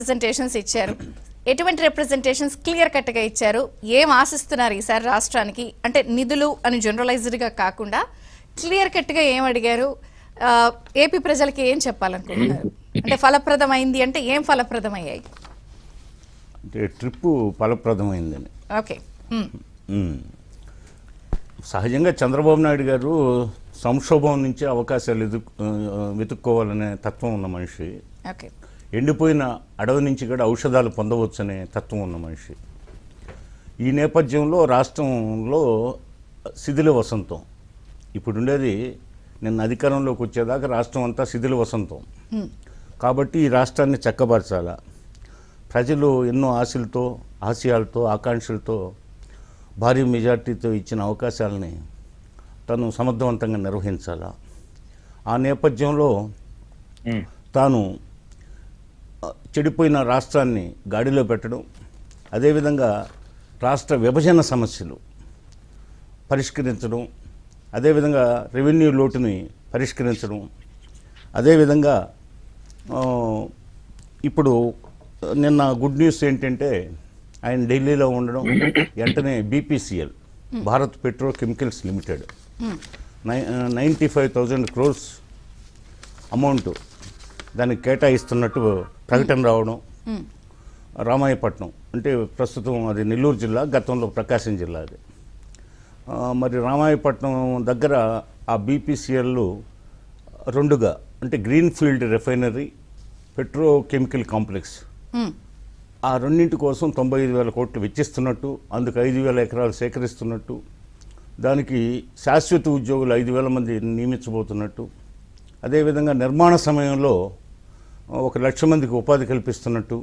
Representations ఇచ్చారు. ఎటువంటి representations clear కట్గా ఇచ్చారు? ఏం ఆశిస్తున్నారు ఈసారి రాష్ట్రానికి? అంటే నిధులు అని జనరలైజ్డ్గా కాకుండా క్లియర్ కట్గా ఏం అడిగారు? ఏపీ ప్రజలకి ఏం చెప్పాలనుకుంటున్నారు? అంటే ఫలప్రదమైంది అంటే ఏం ఫలప్రదమయ్యాయి? అంటే ట్రిప్పు ఫలప్రదమైందని. ఓకే. సహజంగా చంద్రబాబు నాయుడు గారు సంక్షోభం నుంచి అవకాశాలు వెతుక్కోవాలనే తత్వం ఉన్న మనిషి. ఓకే. ఎండిపోయిన అడవి నుంచి కూడా ఔషధాలు పొందవచ్చనే తత్వం ఉన్న మనిషి. ఈ నేపథ్యంలో రాష్ట్రంలో శిథిల వసంతం ఇప్పుడుండేది. నిన్న అధికారంలోకి వచ్చేదాకా రాష్ట్రం అంతా శిథిల వసంతం. కాబట్టి ఈ రాష్ట్రాన్ని చక్కబరచాలా. ప్రజలు ఎన్నో ఆశలతో, ఆశయాలతో, ఆకాంక్షలతో భారీ మెజార్టీతో ఇచ్చిన అవకాశాలని తను సమర్థవంతంగా నిర్వహించాలా. ఆ నేపథ్యంలో తాను చెడిపోయిన రాష్ట్రాన్ని గాడిలో పెట్టడం, అదేవిధంగా రాష్ట్ర విభజన సమస్యలు పరిష్కరించడం, అదేవిధంగా రెవెన్యూ లోటుని పరిష్కరించడం, అదేవిధంగా ఇప్పుడు నిన్న గుడ్ న్యూస్ ఏంటంటే ఆయన ఢిల్లీలో ఉండడం, వెంటనే BPCL Bharat petrochemicals limited 95,000 crores amount దానికి కేటాయిస్తున్నట్టు ప్రకటన రావడం. రామాయపట్నం అంటే ప్రస్తుతం అది నెల్లూరు జిల్లా, గతంలో ప్రకాశం జిల్లా. అది మరి రామాయపట్నం దగ్గర ఆ బీపీసీఎల్ రెండుగా అంటే green field refinery, petrochemical complex, ఆ రెండింటి కోసం 95,000 కోట్లు వెచ్చిస్తున్నట్టు, అందుకు 5,000 ఎకరాలు సేకరిస్తున్నట్టు, దానికి శాశ్వత ఉద్యోగులు 5,000 మంది నియమించబోతున్నట్టు, అదేవిధంగా నిర్మాణ సమయంలో 1,00,000 మందికి ఉపాధి కల్పిస్తున్నట్టు,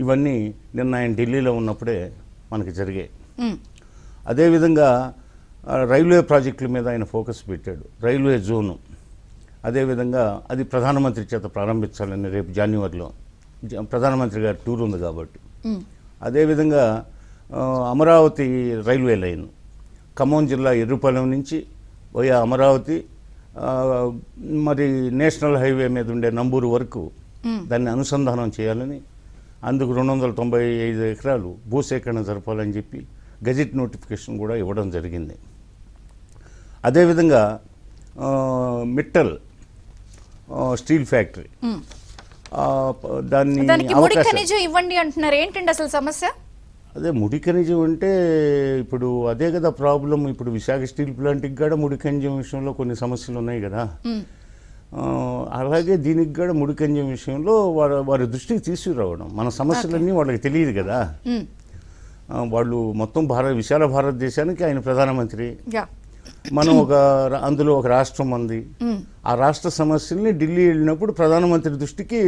ఇవన్నీ నిన్న ఆయన ఢిల్లీలో ఉన్నప్పుడే మనకి జరిగాయి. అదేవిధంగా రైల్వే ప్రాజెక్టుల మీద ఆయన ఫోకస్ పెట్టాడు. రైల్వే జోను, అదేవిధంగా అది ప్రధానమంత్రి చేత ప్రారంభించాలని రేపు జనవరిలో ప్రధానమంత్రి గారి టూర్ ఉంది కాబట్టి. అదేవిధంగా అమరావతి రైల్వే లైన్ ఖమ్మం జిల్లా ఎర్రుపాలెం నుంచి పోయే అమరావతి, మరి నేషనల్ హైవే మీద ఉండే నంబూరు వరకు దాన్ని అనుసంధానం చేయాలని, అందుకు 295 ఎకరాలు భూసేకరణ జరపాలని చెప్పి గెజిట్ నోటిఫికేషన్ కూడా ఇవ్వడం జరిగింది. అదేవిధంగా మిట్టల్ స్టీల్ ఫ్యాక్టరీ, దానికి ముడి ఖనిజం ఇవ్వండి అంటున్నారు. ఏంటండి అసలు సమస్య? అదే ముడి ఖనిజం అంటే ఇప్పుడు అదే కదా ప్రాబ్లం. ఇప్పుడు విశాఖ స్టీల్ ప్లాంట్కి కూడా ముడి ఖనిజం విషయంలో కొన్ని సమస్యలు ఉన్నాయి కదా. అలాగే దీనికి కూడా ముడి ఖనిజం విషయంలో వారి దృష్టికి తీసుకురావడం. మన సమస్యలన్నీ వాళ్ళకి తెలియదు కదా. వాళ్ళు మొత్తం విశాల భారతదేశానికి ఆయన ప్రధానమంత్రి, మనం అందులో ఒక రాష్ట్రం ఉంది. ఆ రాష్ట్ర సమస్యల్ని ఢిల్లీ వెళ్ళినప్పుడు ప్రధానమంత్రి దృష్టికి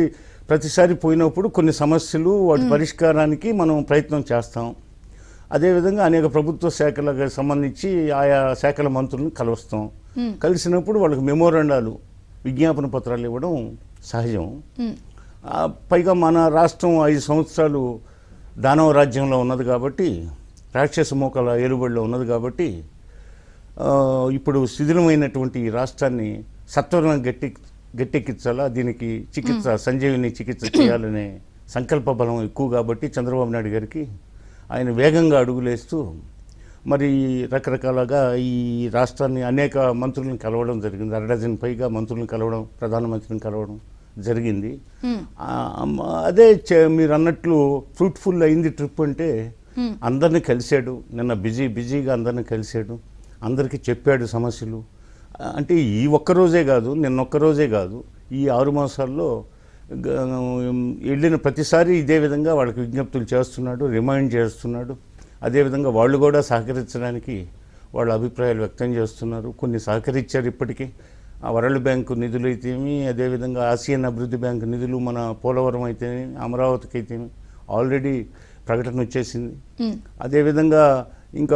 ప్రతిసారి పోయినప్పుడు కొన్ని సమస్యలు వాటి పరిష్కారానికి మనం ప్రయత్నం చేస్తాం. అదేవిధంగా అనేక ప్రభుత్వ శాఖలకు సంబంధించి ఆయా శాఖల మంత్రులను కలుస్తాం. కలిసినప్పుడు వాళ్ళకి మెమోరాండాలు, విజ్ఞాపన పత్రాలు ఇవ్వడం సహజం. పైగా మన రాష్ట్రం 5 సంవత్సరాలు దానవ రాజ్యంలో ఉన్నది కాబట్టి, రాక్షస మోకల ఏలుబడిలో ఉన్నది కాబట్టి, ఇప్పుడు శిథిలమైనటువంటి ఈ రాష్ట్రాన్ని సత్వరం గట్టెక్కించాలా, దీనికి చికిత్స, సంజీవిని చికిత్స చేయాలనే సంకల్ప బలం ఎక్కువ కాబట్టి చంద్రబాబు నాయుడు గారికి ఆయన వేగంగా అడుగులేస్తూ మరి రకరకాలుగా ఈ రాష్ట్రాన్ని అనేక మంత్రులను కలవడం జరిగింది. 1 డజన్ పైగా మంత్రులను కలవడం, ప్రధానమంత్రిని కలవడం జరిగింది. అదే మీరు అన్నట్లు ఫ్రూట్ఫుల్ అయింది ట్రిప్. అంటే అందరినీ కలిశాడు నిన్న, బిజీగా అందరినీ కలిశాడు, అందరికీ చెప్పాడు సమస్యలు. అంటే ఈ ఒక్కరోజే కాదు, నిన్నొక్కరోజే కాదు, ఈ 6 మాసాల్లో వెళ్ళిన ప్రతిసారి ఇదే విధంగా వాళ్ళకి విజ్ఞప్తులు చేస్తున్నాడు, రిమైండ్ చేస్తున్నాడు. అదేవిధంగా వాళ్ళు కూడా సహకరించడానికి వాళ్ళ అభిప్రాయాలు వ్యక్తం చేస్తున్నారు. కొన్ని సహకరించారు ఇప్పటికీ. ఆ వరల్డ్ బ్యాంకు నిధులు అయితేమి, అదేవిధంగా ఆసియన్ అభివృద్ధి బ్యాంకు నిధులు, మన పోలవరం అయితేమి, అమరావతికి అయితేమి ఆల్రెడీ ప్రకటన వచ్చేసింది. అదేవిధంగా